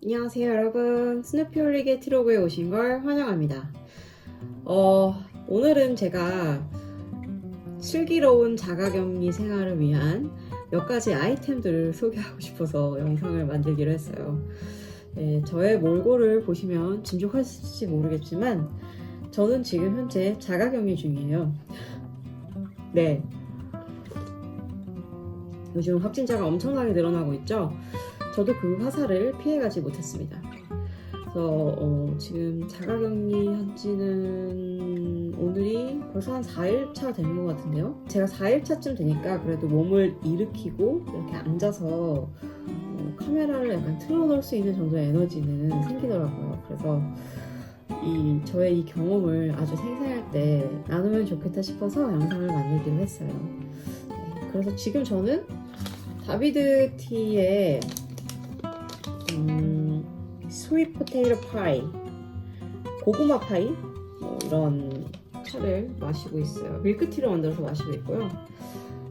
안녕하세요 여러분, 스누피 홀릭의 티로그에 오신 걸 환영합니다. 오늘은 제가 슬기로운 자가격리 생활을 위한 몇 가지 아이템들을 소개하고 싶어서 영상을 만들기로 했어요. 네, 저의 몰골을 보시면 짐작하실지 모르겠지만 저는 지금 현재 자가격리 중이에요. 네, 요즘 확진자가 엄청나게 늘어나고 있죠. 저도 그 화살을 피해가지 못했습니다. 그래서 지금 자가격리 한지는 오늘이 벌써 한 4일차 되는 것 같은데요. 제가 4일차쯤 되니까 그래도 몸을 일으키고 이렇게 앉아서 카메라를 약간 틀어놓을 수 있는 정도의 에너지는 생기더라고요. 그래서 저의 이 경험을 아주 생생할 때 나누면 좋겠다 싶어서 영상을 만들기로 했어요. 네, 그래서 지금 저는 다비드 티의 스윗 포테이토 파이, 고구마 파이 이런 차를 마시고 있어요. 밀크티를 만들어서 마시고 있고요.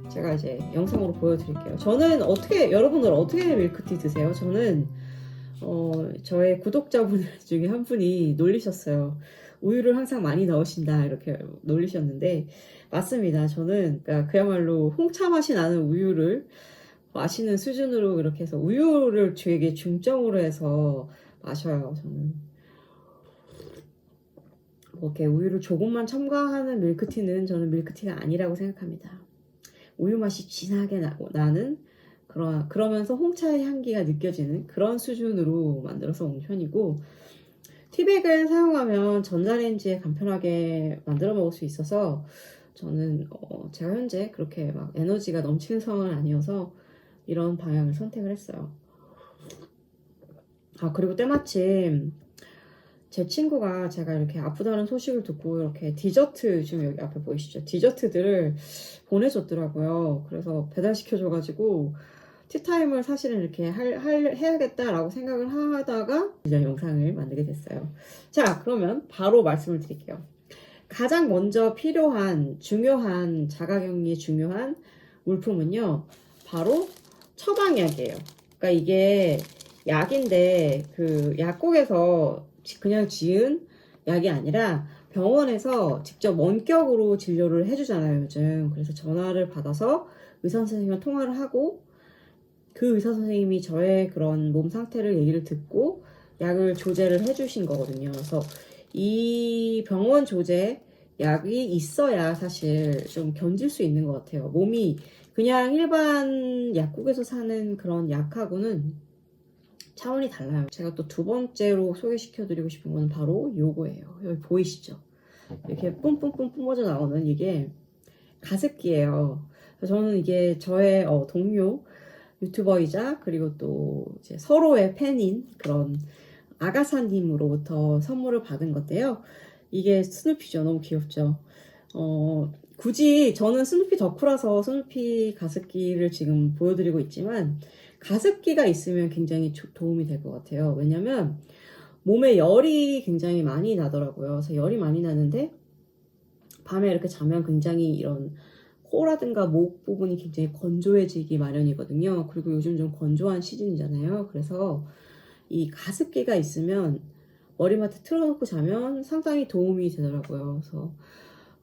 제가 이제 영상으로 보여드릴게요. 여러분들 어떻게 밀크티 드세요? 저는 저의 구독자분 중에 한 분이 놀리셨어요. 우유를 항상 많이 넣으신다 이렇게 놀리셨는데 맞습니다. 저는 그러니까 그야말로 홍차 맛이 나는 우유를 마시는 수준으로 이렇게 해서 우유를 되게 중점으로 해서 마셔요. 저는 뭐 이렇게 우유를 조금만 첨가하는 밀크티는 저는 밀크티가 아니라고 생각합니다. 우유 맛이 진하게 나는 그러면서 홍차의 향기가 느껴지는 그런 수준으로 만들어서 온 편이고, 티백을 사용하면 전자레인지에 간편하게 만들어 먹을 수 있어서 저는 제가 현재 그렇게 막 에너지가 넘치는 상황은 아니어서 이런 방향을 선택을 했어요. 그리고 때마침 제 친구가 제가 이렇게 아프다는 소식을 듣고 이렇게 디저트, 지금 여기 앞에 보이시죠? 디저트들을 보내줬더라고요. 그래서 배달시켜줘가지고 티타임을 사실은 이렇게 해야겠다라고 생각을 하다가 이제 영상을 만들게 됐어요. 자, 그러면 바로 말씀을 드릴게요. 가장 먼저 필요한 중요한 자가격리에 중요한 물품은요, 바로 처방약이에요. 그러니까 이게 약인데 그 약국에서 그냥 지은 약이 아니라 병원에서 직접 원격으로 진료를 해주잖아요, 요즘. 그래서 전화를 받아서 의사 선생님과 통화를 하고 그 의사 선생님이 저의 그런 몸 상태를 얘기를 듣고 약을 조제를 해주신 거거든요. 그래서 이 병원 조제 약이 있어야 사실 좀 견딜 수 있는 것 같아요. 몸이 그냥 일반 약국에서 사는 그런 약하고는 차원이 달라요. 제가 또 두 번째로 소개시켜드리고 싶은 건 바로 요거예요. 여기 보이시죠? 이렇게 뿜뿜뿜 뿜어져 나오는 이게 가습기예요. 그래서 저는 이게 저의 동료 유튜버이자 그리고 또 이제 서로의 팬인 그런 아가사님으로부터 선물을 받은 건데요. 이게 스누피죠. 너무 귀엽죠. 굳이 저는 스누피 덕후라서 스누피 가습기를 지금 보여드리고 있지만 가습기가 있으면 굉장히 도움이 될 것 같아요. 왜냐면 몸에 열이 굉장히 많이 나더라고요. 그래서 열이 많이 나는데 밤에 이렇게 자면 굉장히 이런 코라든가 목 부분이 굉장히 건조해지기 마련이거든요. 그리고 요즘 좀 건조한 시즌이잖아요. 그래서 이 가습기가 있으면 머리맡에 틀어놓고 자면 상당히 도움이 되더라고요. 그래서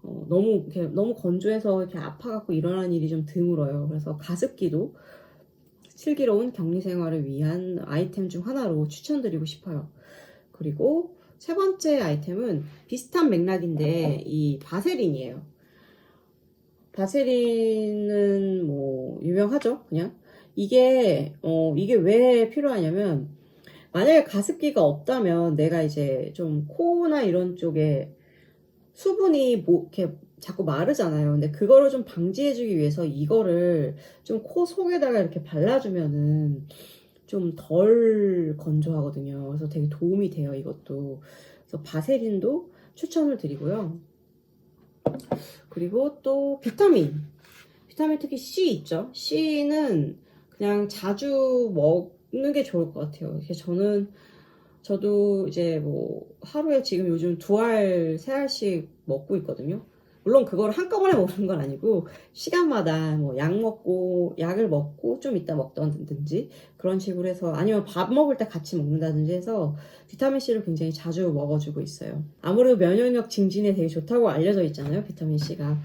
너무 건조해서 이렇게 아파갖고 일어나는 일이 좀 드물어요. 그래서 가습기도 슬기로운 격리 생활을 위한 아이템 중 하나로 추천드리고 싶어요. 그리고 세 번째 아이템은 비슷한 맥락인데 이 바세린이에요. 바세린은 뭐 유명하죠, 그냥. 이게 왜 필요하냐면 만약에 가습기가 없다면 내가 이제 좀 코나 이런 쪽에 수분이 이렇게 자꾸 마르잖아요. 근데 그거를 좀 방지해주기 위해서 이거를 좀 코 속에다가 이렇게 발라주면은 좀 덜 건조하거든요. 그래서 되게 도움이 돼요, 이것도. 그래서 바세린도 추천을 드리고요. 그리고 또 비타민 특히 C 있죠. C는 그냥 자주 먹는 게 좋을 것 같아요. 저도 이제 뭐 하루에 지금 요즘 2알, 3알씩 먹고 있거든요. 물론 그걸 한꺼번에 먹는 건 아니고 시간마다 뭐 약을 먹고 좀 이따 먹던지 그런 식으로 해서, 아니면 밥 먹을 때 같이 먹는다든지 해서 비타민C를 굉장히 자주 먹어주고 있어요. 아무래도 면역력 증진에 되게 좋다고 알려져 있잖아요, 비타민C가.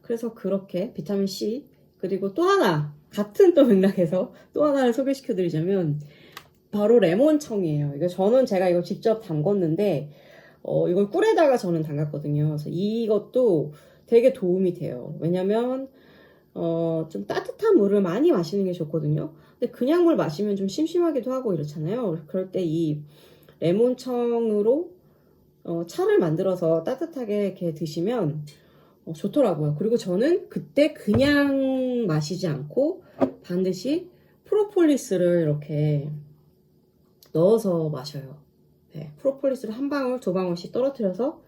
그래서 그렇게 비타민C, 그리고 또 하나 같은 또 맥락에서 또 하나를 소개시켜 드리자면 바로 레몬청이에요. 제가 이거 직접 담궜는데 이걸 꿀에다가 저는 담갔거든요. 그래서 이것도 되게 도움이 돼요. 왜냐면 좀 따뜻한 물을 많이 마시는 게 좋거든요. 근데 그냥 물 마시면 좀 심심하기도 하고 이렇잖아요. 그럴 때 이 레몬청으로 차를 만들어서 따뜻하게 이렇게 드시면 좋더라고요. 그리고 저는 그때 그냥 마시지 않고 반드시 프로폴리스를 이렇게 넣어서 마셔요. 네, 프로폴리스를 한 방울, 두 방울씩 떨어뜨려서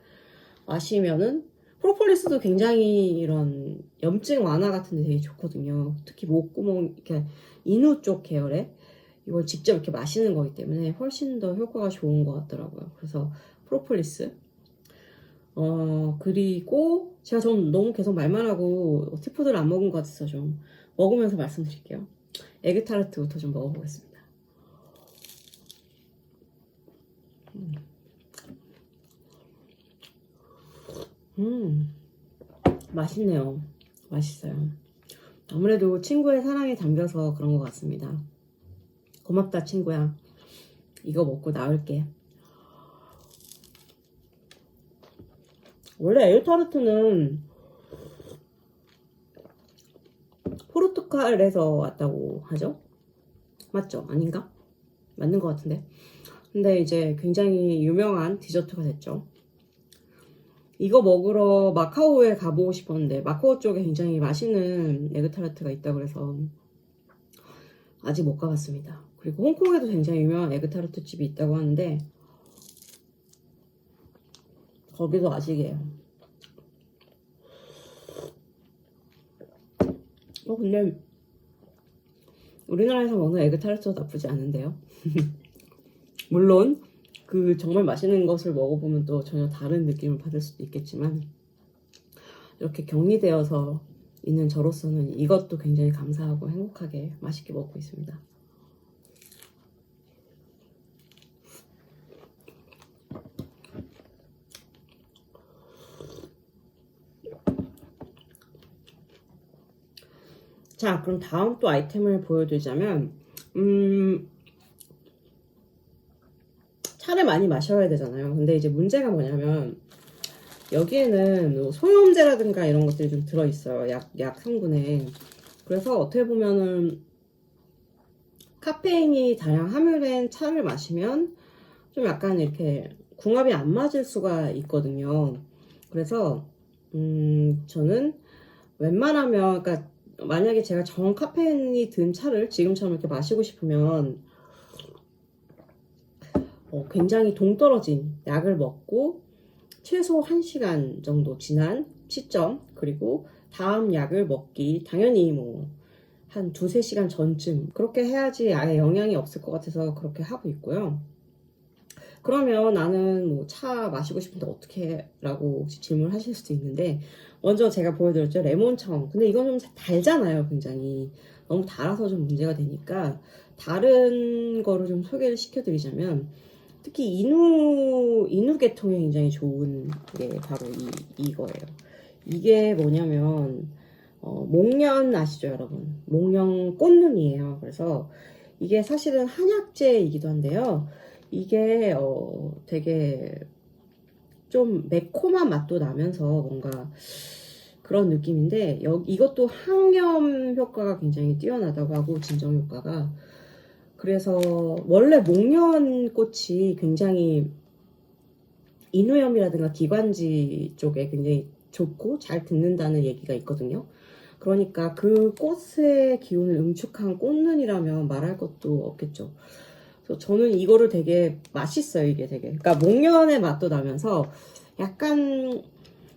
마시면은, 프로폴리스도 굉장히 이런 염증 완화 같은 데 되게 좋거든요. 특히 목구멍, 이렇게 인후 쪽 계열에 이걸 직접 이렇게 마시는 거기 때문에 훨씬 더 효과가 좋은 것 같더라고요. 그래서 프로폴리스. 그리고 제가 좀 너무 계속 말만 하고 티푸드를 안 먹은 것 같아서 좀 먹으면서 말씀드릴게요. 에그타르트부터 좀 먹어보겠습니다. 맛있네요. 맛있어요. 아무래도 친구의 사랑에 담겨서 그런 것 같습니다. 고맙다, 친구야. 이거 먹고 나올게. 원래 에그타르트는 포르투갈에서 왔다고 하죠? 맞죠? 아닌가? 맞는 것 같은데. 근데 이제 굉장히 유명한 디저트가 됐죠. 이거 먹으러 마카오에 가보고 싶었는데, 마카오 쪽에 굉장히 맛있는 에그타르트가 있다고 해서 아직 못 가봤습니다. 그리고 홍콩에도 굉장히 유명한 에그타르트 집이 있다고 하는데 거기도 아직이에요. 근데 우리나라에서 먹는 에그타르트도 나쁘지 않은데요. 물론 그 정말 맛있는 것을 먹어보면 또 전혀 다른 느낌을 받을 수도 있겠지만, 이렇게 격리되어서 있는 저로서는 이것도 굉장히 감사하고 행복하게 맛있게 먹고 있습니다. 자, 그럼 다음 또 아이템을 보여드리자면, 차를 많이 마셔야 되잖아요. 근데 이제 문제가 뭐냐면, 여기에는 소염제라든가 이런 것들이 좀 들어있어요. 약 성분에. 그래서 어떻게 보면은 카페인이 다량 함유된 차를 마시면 좀 약간 이렇게 궁합이 안 맞을 수가 있거든요. 그래서 저는 웬만하면, 그러니까 만약에 제가 정 카페인이 든 차를 지금처럼 이렇게 마시고 싶으면 굉장히 동떨어진 약을 먹고 최소 1시간 정도 지난 시점, 그리고 다음 약을 먹기 당연히 뭐 한 2-3시간 전쯤, 그렇게 해야지 아예 영향이 없을 것 같아서 그렇게 하고 있고요. 그러면 나는 뭐 차 마시고 싶은데 어떻게 해? 라고 혹시 질문하실 수도 있는데, 먼저 제가 보여드렸죠, 레몬청. 근데 이건 좀 달잖아요. 굉장히 너무 달아서 좀 문제가 되니까 다른 거를 좀 소개를 시켜드리자면, 특히 인후 계통에 굉장히 좋은 게 바로 이거예요. 이게 뭐냐면 목련 아시죠, 여러분? 목련 꽃눈이에요. 그래서 이게 사실은 한약재이기도 한데요. 이게 되게 좀 매콤한 맛도 나면서 뭔가 그런 느낌인데, 이것도 항염 효과가 굉장히 뛰어나다고 하고, 진정 효과가. 그래서 원래 목련꽃이 굉장히 인후염이라든가 기관지 쪽에 굉장히 좋고 잘 듣는다는 얘기가 있거든요. 그러니까 그 꽃의 기운을 응축한 꽃눈이라면 말할 것도 없겠죠. 그래서 저는 이거를 되게 맛있어요. 이게 되게, 그러니까 목련의 맛도 나면서 약간,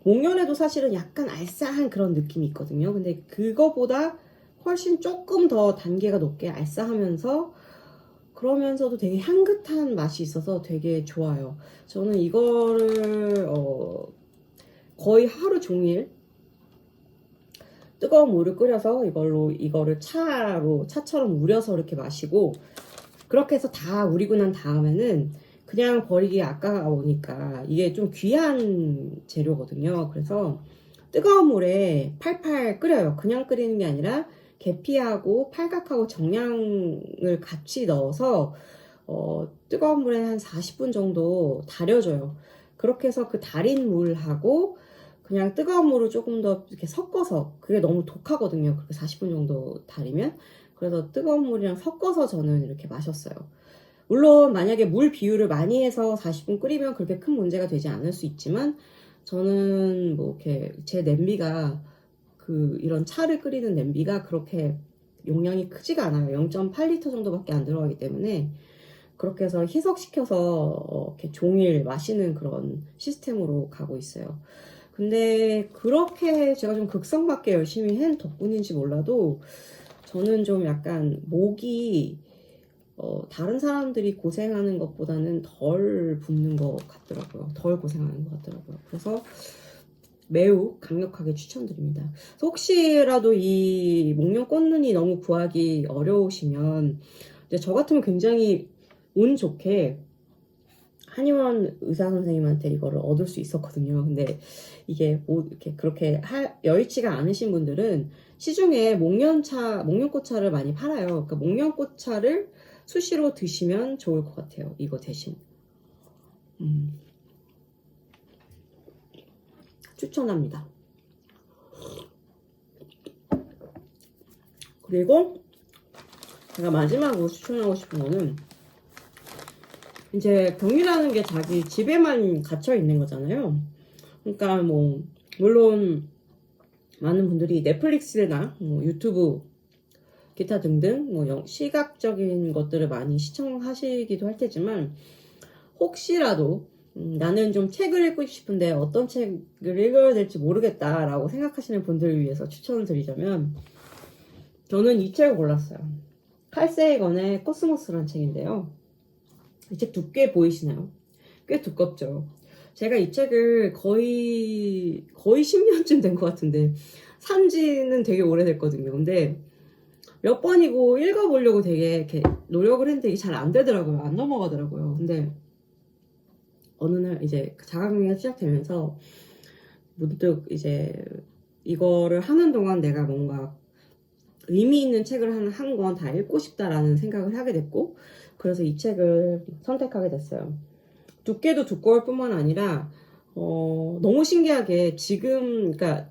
목련에도 사실은 약간 알싸한 그런 느낌이 있거든요. 근데 그거보다 훨씬 조금 더 단계가 높게 알싸하면서, 그러면서도 되게 향긋한 맛이 있어서 되게 좋아요. 저는 이거를 거의 하루 종일 뜨거운 물을 끓여서 이거를 차처럼 우려서 이렇게 마시고, 그렇게 해서 다 우리고 난 다음에는 그냥 버리기 아까우니까 이게 좀 귀한 재료거든요. 그래서 뜨거운 물에 팔팔 끓여요. 그냥 끓이는 게 아니라 계피하고 팔각하고 정량을 같이 넣어서 뜨거운 물에 한 40분 정도 달여줘요. 그렇게 해서 그 달인 물하고 그냥 뜨거운 물을 조금 더 이렇게 섞어서, 그게 너무 독하거든요. 그렇게 40분 정도 달이면. 그래서 뜨거운 물이랑 섞어서 저는 이렇게 마셨어요. 물론 만약에 물 비율을 많이 해서 40분 끓이면 그렇게 큰 문제가 되지 않을 수 있지만, 저는 뭐 이렇게 제 냄비가 이런 차를 끓이는 냄비가 그렇게 용량이 크지가 않아요. 0.8리터 정도밖에 안 들어가기 때문에 그렇게 해서 희석시켜서 이렇게 종일 마시는 그런 시스템으로 가고 있어요. 근데 그렇게 제가 좀 극성맞게 열심히 한 덕분인지 몰라도 저는 좀 약간 목이 다른 사람들이 고생하는 것보다는 덜 붓는 것 같더라고요. 덜 고생하는 것 같더라고요. 그래서 매우 강력하게 추천드립니다. 혹시라도 이 목련 꽃눈이 너무 구하기 어려우시면, 이제 저 같으면 굉장히 운 좋게 한의원 의사 선생님한테 이거를 얻을 수 있었거든요. 근데 이게 뭐 이렇게 그렇게 여의치가 않으신 분들은 시중에 목련꽃차를 많이 팔아요. 그러니까 목련꽃차를 수시로 드시면 좋을 것 같아요. 이거 대신. 추천합니다. 그리고 제가 마지막으로 추천하고 싶은 거는, 이제 격리라는 게 자기 집에만 갇혀 있는 거잖아요. 그러니까 뭐 물론 많은 분들이 넷플릭스나 뭐 유튜브 기타 등등 뭐 시각적인 것들을 많이 시청하시기도 할 테지만, 혹시라도 나는 좀 책을 읽고 싶은데 어떤 책을 읽어야 될지 모르겠다라고 생각하시는 분들을 위해서 추천을 드리자면, 저는 이 책을 골랐어요. 칼 세이건의 코스모스라는 책인데요. 이 책 두께 보이시나요? 꽤 두껍죠. 제가 이 책을 거의 10년쯤 된 것 같은데, 산지는 되게 오래됐거든요. 근데 몇 번이고 읽어보려고 되게 이렇게 노력을 했는데 이게 잘 안 되더라고요. 안 넘어가더라고요. 근데 어느 날 이제 자가격리가 시작되면서 문득 이제 이거를 하는 동안 내가 뭔가 의미 있는 책을 한 권 다 읽고 싶다라는 생각을 하게 됐고, 그래서 이 책을 선택하게 됐어요. 두께도 두꺼울 뿐만 아니라 너무 신기하게 그러니까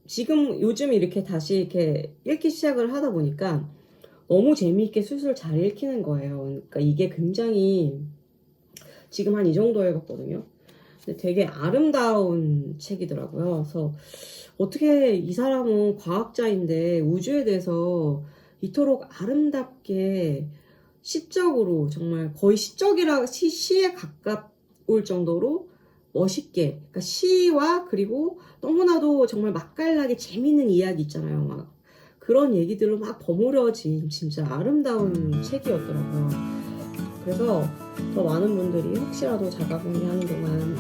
지금 요즘 이렇게 다시 이렇게 읽기 시작을 하다 보니까 너무 재미있게 술술 잘 읽히는 거예요. 그러니까 이게 굉장히 지금 한 이 정도 읽었거든요. 근데 되게 아름다운 책이더라고요. 그래서 어떻게 이 사람은 과학자인데 우주에 대해서 이토록 아름답게 시적으로, 정말 거의 시에 가까울 정도로 멋있게, 그러니까 시와 그리고 너무나도 정말 맛깔나게 재밌는 이야기 있잖아요. 막 그런 얘기들로 막 버무려진 진짜 아름다운 책이었더라고요. 그래서 더 많은 분들이 혹시라도 자가격리하는 동안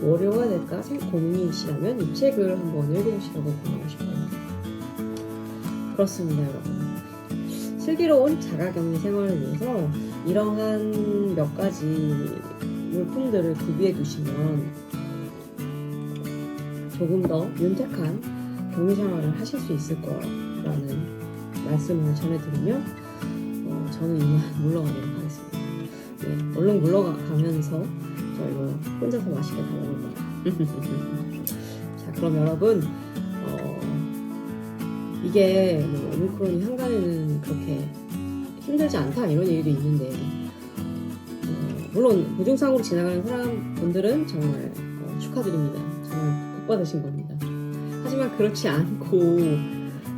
뭘 읽어야 될까 고민이시라면 이 책을 한번 읽어보시라고 권하고 싶어요. 그렇습니다, 여러분. 슬기로운 자가격리 생활을 위해서 이러한 몇 가지 물품들을 구비해 두시면 조금 더 윤택한 격리 생활을 하실 수 있을 거라는 말씀을 전해드리며 저는 이만 물러가도록 하겠습니다. 네, 얼른 물러가면서 저 이거 혼자서 맛있게 다 먹을 거예요. 자, 그럼 여러분, 이게 뭐 오미크론이 한간에는 그렇게 힘들지 않다 이런 얘기도 있는데, 물론 무증상으로 지나가는 사람분들은 정말 축하드립니다. 정말 복 받으신 겁니다. 하지만 그렇지 않고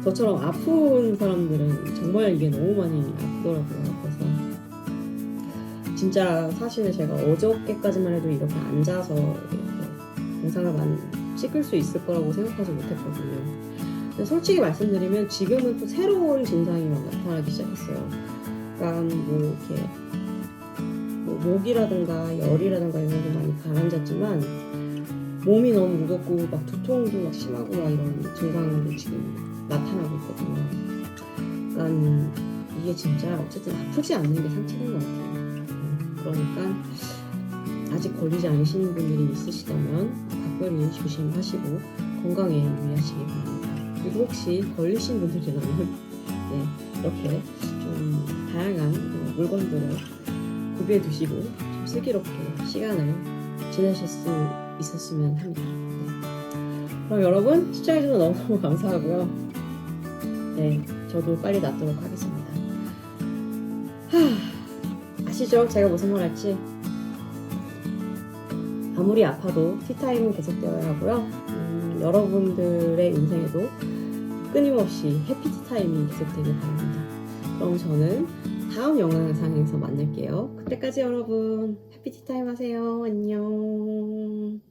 저처럼 아픈 사람들은 정말 이게 너무 많이 아프더라고요. 그래서 진짜 사실 제가 어저께까지만 해도 이렇게 앉아서 이렇게 영상을 찍을 수 있을 거라고 생각하지 못했거든요. 근데 솔직히 말씀드리면 지금은 또 새로운 증상이 막 나타나기 시작했어요. 그러니까 뭐 이렇게 목이라든가 열이라든가 이런 게 많이 가라앉았지만 몸이 너무 무겁고 막 두통도 막 심하고 막 이런 증상도 지금 나타나고 있거든요. 그러니까 이게 진짜 어쨌든 아프지 않는 게 상책인 것 같아요. 그러니까 아직 걸리지 않으시는 분들이 있으시다면 각별히 조심하시고 건강에 유의하시기 바랍니다. 그리고 혹시 걸리신 분들이라면 네, 이렇게 좀 다양한 물건들을 구비해 두시고 좀 슬기롭게 시간을 지내실 수 있었으면 합니다. 네. 그럼 여러분 시청해주셔서 너무너무 감사하고요. 네, 저도 빨리 낫도록 하겠습니다. 아시죠? 제가 무슨 말 할지. 아무리 아파도 티타임은 계속되어야 하고요. 여러분들의 인생에도 끊임없이 해피 티타임이 계속되길 바랍니다. 그럼 저는 다음 영상에서 만날게요. 그때까지 여러분 해피 티타임 하세요. 안녕.